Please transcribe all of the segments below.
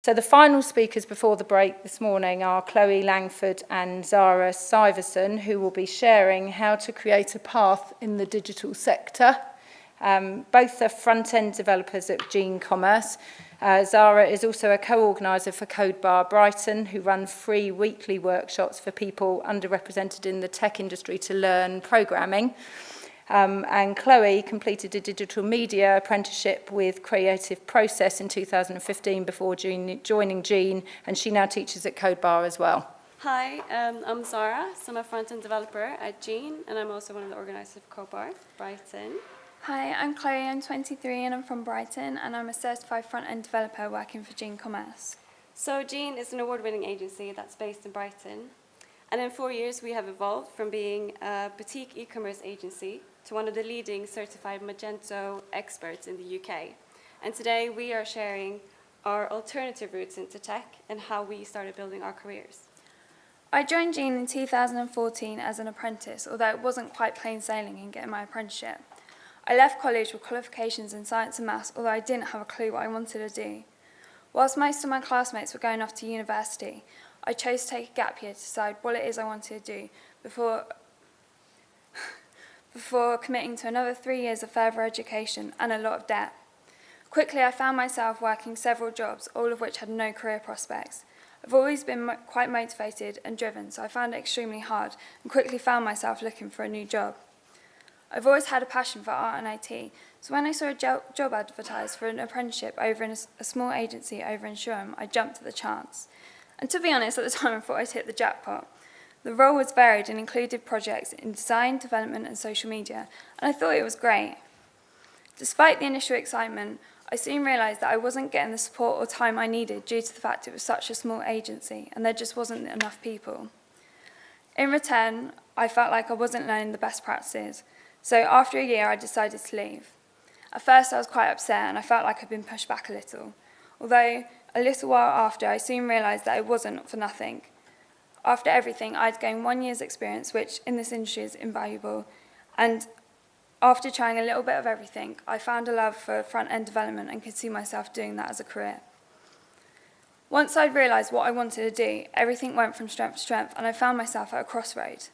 So the final speakers before the break this morning are Chloe Langford and Zara Syverson, who will be sharing how to create a path in the digital sector. Both are front-end developers at Gene Commerce. Zara is also a co-organiser for Codebar Brighton, who run free weekly workshops for people underrepresented in the tech industry to learn programming. And Chloe completed a digital media apprenticeship with Creative Process in 2015 before joining Gene, and she now teaches at Codebar as well. Hi, I'm Zara, so I'm a front-end developer at Gene, and I'm also one of the organisers of Codebar Brighton. Hi, I'm Chloe, I'm 23 and I'm from Brighton, and I'm a certified front-end developer working for Gene Commerce. So Gene is an award-winning agency that's based in Brighton, and in 4 years we have evolved from being a boutique e-commerce agency to one of the leading certified Magento experts in the UK. And today we are sharing our alternative routes into tech and how we started building our careers. I joined Gene in 2014 as an apprentice, although it wasn't quite plain sailing in getting my apprenticeship. I left college with qualifications in science and maths, although I didn't have a clue what I wanted to do. Whilst most of my classmates were going off to university, I chose to take a gap year to decide what it is I wanted to do before committing to another 3 years of further education and a lot of debt. Quickly, I found myself working several jobs, all of which had no career prospects. I've always been quite motivated and driven, so I found it extremely hard and quickly found myself looking for a new job. I've always had a passion for art and IT, so when I saw a job advertised for an apprenticeship over in a small agency over in Shoreham, I jumped at the chance. And to be honest, at the time I thought I'd hit the jackpot. The role was varied and included projects in design, development and social media, and I thought it was great. Despite the initial excitement, I soon realised that I wasn't getting the support or time I needed due to the fact it was such a small agency and there just wasn't enough people. In return, I felt like I wasn't learning the best practices, so after a year I decided to leave. At first I was quite upset and I felt like I'd been pushed back a little, although a little while after I soon realised that it wasn't for nothing. After everything, I'd gained 1 year's experience, which in this industry is invaluable, and after trying a little bit of everything, I found a love for front-end development and could see myself doing that as a career. Once I'd realised what I wanted to do, everything went from strength to strength, and I found myself at a crossroad.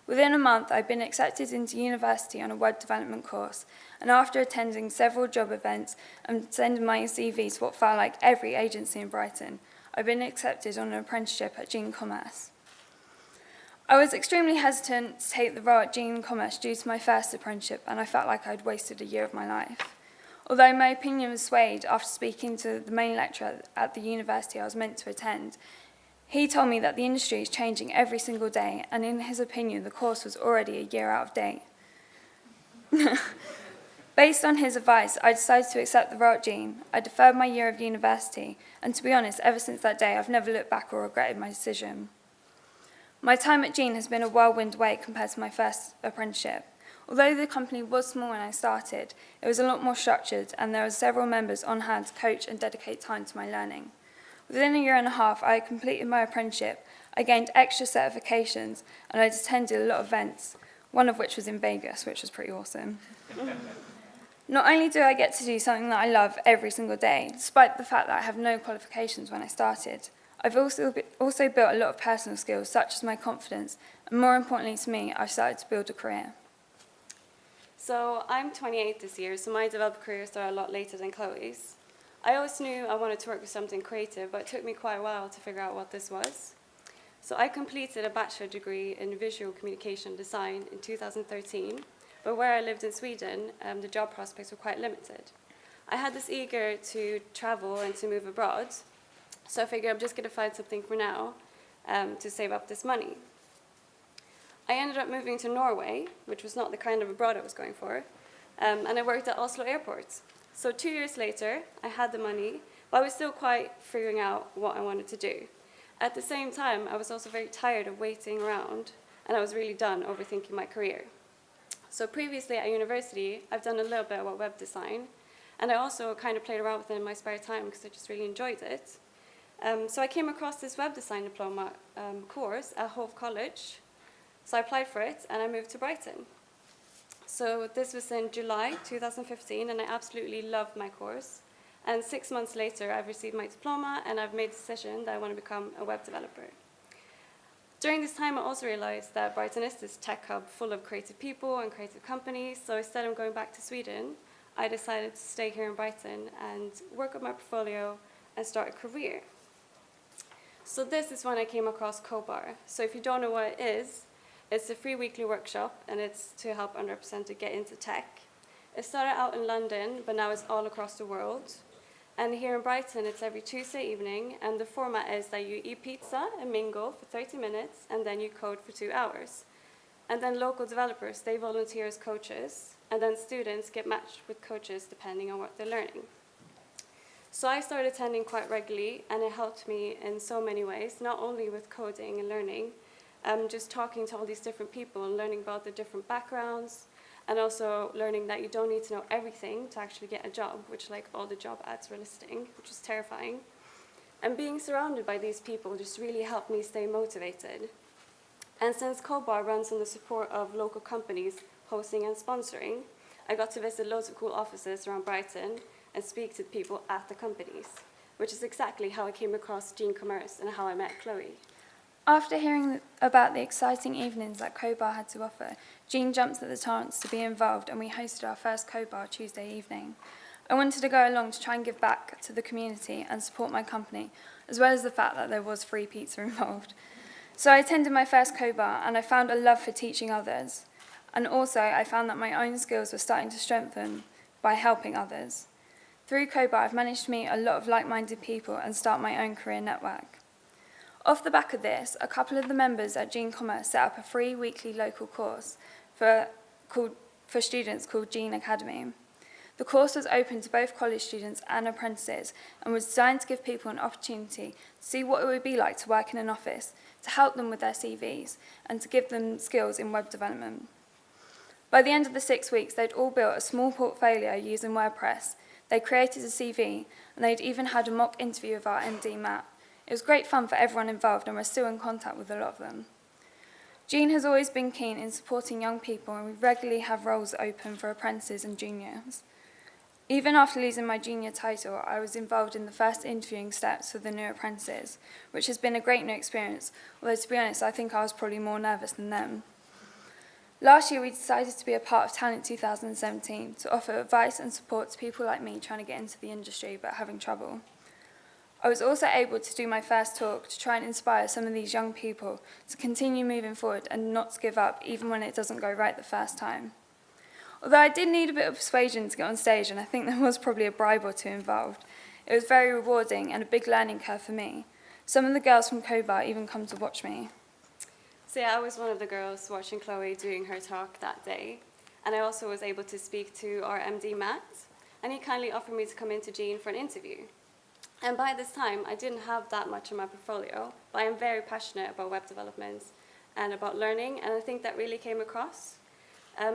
Within a month, I'd been accepted into university on a web development course, and after attending several job events and sending my CV to what felt like every agency in Brighton, I'd been accepted on an apprenticeship at Gene Commerce. I was extremely hesitant to take the role at Gene Commerce due to my first apprenticeship, and I felt like I'd wasted a year of my life. Although my opinion was swayed after speaking to the main lecturer at the university I was meant to attend, he told me that the industry is changing every single day, and in his opinion, the course was already a year out of date. Based on his advice, I decided to accept the role at Gene. I deferred my year of university, and to be honest, ever since that day, I've never looked back or regretted my decision. My time at Gene has been a whirlwind away compared to my first apprenticeship. Although the company was small when I started, it was a lot more structured, and there were several members on hand to coach and dedicate time to my learning. Within a year and a half, I had completed my apprenticeship, I gained extra certifications, and I attended a lot of events, one of which was in Vegas, which was pretty awesome. Not only do I get to do something that I love every single day, despite the fact that I have no qualifications when I started, I've also built a lot of personal skills, such as my confidence, and more importantly to me, I've started to build a career. So I'm 28 this year, so my developer career started a lot later than Chloe's. I always knew I wanted to work with something creative, but it took me quite a while to figure out what this was. So I completed a bachelor degree in visual communication design in 2013, but where I lived in Sweden, the job prospects were quite limited. I had this eager to travel and to move abroad, so I figured I'm just going to find something for now to save up this money. I ended up moving to Norway, which was not the kind of abroad I was going for, and I worked at Oslo Airport. So 2 years later, I had the money, but I was still quite figuring out what I wanted to do. At the same time, I was also very tired of waiting around, and I was really done overthinking my career. So previously at university, I've done a little bit about web design, and I also kind of played around with it in my spare time because I just really enjoyed it. So I came across this web design diploma course at Hove College. So I applied for it, and I moved to Brighton. So this was in July 2015, and I absolutely loved my course. And 6 months later, I've received my diploma, and I've made the decision that I want to become a web developer. During this time, I also realized that Brighton is this tech hub full of creative people and creative companies, so instead of going back to Sweden, I decided to stay here in Brighton and work up my portfolio and start a career. So this is when I came across codebar. So if you don't know what it is, it's a free weekly workshop, and it's to help underrepresented get into tech. It started out in London, but now it's all across the world. And here in Brighton, it's every Tuesday evening, and the format is that you eat pizza and mingle for 30 minutes, and then you code for 2 hours. And then local developers, they volunteer as coaches, and then students get matched with coaches depending on what they're learning. So I started attending quite regularly, and it helped me in so many ways, not only with coding and learning, just talking to all these different people and learning about their different backgrounds, and also learning that you don't need to know everything to actually get a job, which like all the job ads were listing, which is terrifying. And being surrounded by these people just really helped me stay motivated. And since codebar runs on the support of local companies hosting and sponsoring, I got to visit loads of cool offices around Brighton and speak to people at the companies, which is exactly how I came across Gene Commerce and how I met Chloe. After hearing about the exciting evenings that codebar had to offer, Jean jumped at the chance to be involved, and we hosted our first codebar Tuesday evening. I wanted to go along to try and give back to the community and support my company, as well as the fact that there was free pizza involved. So I attended my first codebar, and I found a love for teaching others. And also, I found that my own skills were starting to strengthen by helping others. Through codebar, I've managed to meet a lot of like-minded people and start my own career network. Off the back of this, a couple of the members at Gene Commerce set up a free weekly local course for students called Gene Academy. The course was open to both college students and apprentices and was designed to give people an opportunity to see what it would be like to work in an office, to help them with their CVs, and to give them skills in web development. By the end of the 6 weeks, they'd all built a small portfolio using WordPress. They created a CV, and they'd even had a mock interview with our MD, Matt. It was great fun for everyone involved, and we're still in contact with a lot of them. Jean has always been keen in supporting young people, and we regularly have roles open for apprentices and juniors. Even after losing my junior title, I was involved in the first interviewing steps for the new apprentices, which has been a great new experience, although to be honest, I think I was probably more nervous than them. Last year, we decided to be a part of Talent 2017 to offer advice and support to people like me trying to get into the industry but having trouble. I was also able to do my first talk to try and inspire some of these young people to continue moving forward and not to give up even when it doesn't go right the first time. Although I did need a bit of persuasion to get on stage, and I think there was probably a bribe or two involved, it was very rewarding and a big learning curve for me. Some of the girls from codebar even come to watch me. So yeah, I was one of the girls watching Chloe doing her talk that day, and I also was able to speak to our MD, Matt, and he kindly offered me to come into Gene for an interview. And by this time, I didn't have that much in my portfolio, but I am very passionate about web development and about learning, and I think that really came across.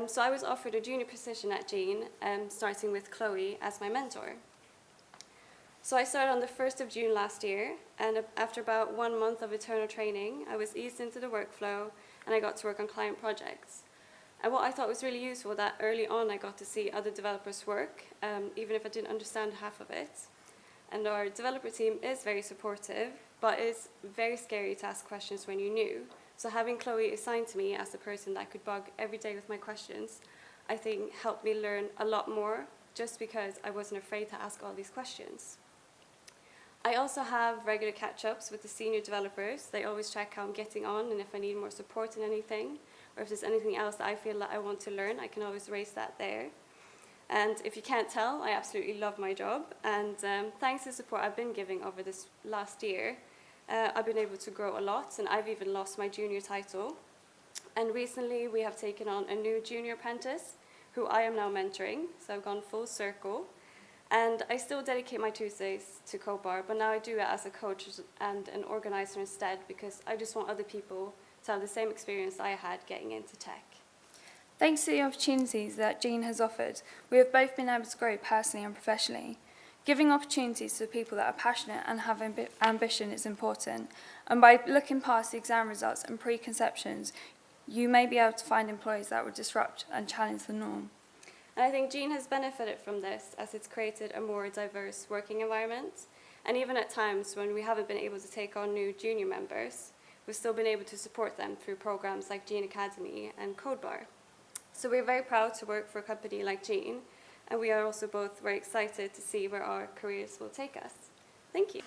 So I was offered a junior position at Gene, starting with Chloe as my mentor. So I started on the 1st of June last year, and after about 1 month of internal training, I was eased into the workflow, and I got to work on client projects. And what I thought was really useful, that early on I got to see other developers work, even if I didn't understand half of it. And our developer team is very supportive, but it's very scary to ask questions when you're new. So having Chloe assigned to me as the person that I could bug every day with my questions, I think helped me learn a lot more, just because I wasn't afraid to ask all these questions. I also have regular catch-ups with the senior developers. They always check how I'm getting on and if I need more support in anything, or if there's anything else that I feel that I want to learn, I can always raise that there. And if you can't tell, I absolutely love my job. And thanks to the support I've been giving over this last year, I've been able to grow a lot, and I've even lost my junior title. And recently, we have taken on a new junior apprentice, who I am now mentoring, so I've gone full circle. And I still dedicate my Tuesdays to codebar, but now I do it as a coach and an organizer instead, because I just want other people to have the same experience I had getting into tech. Thanks to the opportunities that Jean has offered, we have both been able to grow personally and professionally. Giving opportunities to people that are passionate and have ambition is important, and by looking past the exam results and preconceptions, you may be able to find employees that will disrupt and challenge the norm. And I think Gene has benefited from this as it's created a more diverse working environment. And even at times when we haven't been able to take on new junior members, we've still been able to support them through programs like Gene Academy and Codebar. So we're very proud to work for a company like Gene, and we are also both very excited to see where our careers will take us. Thank you.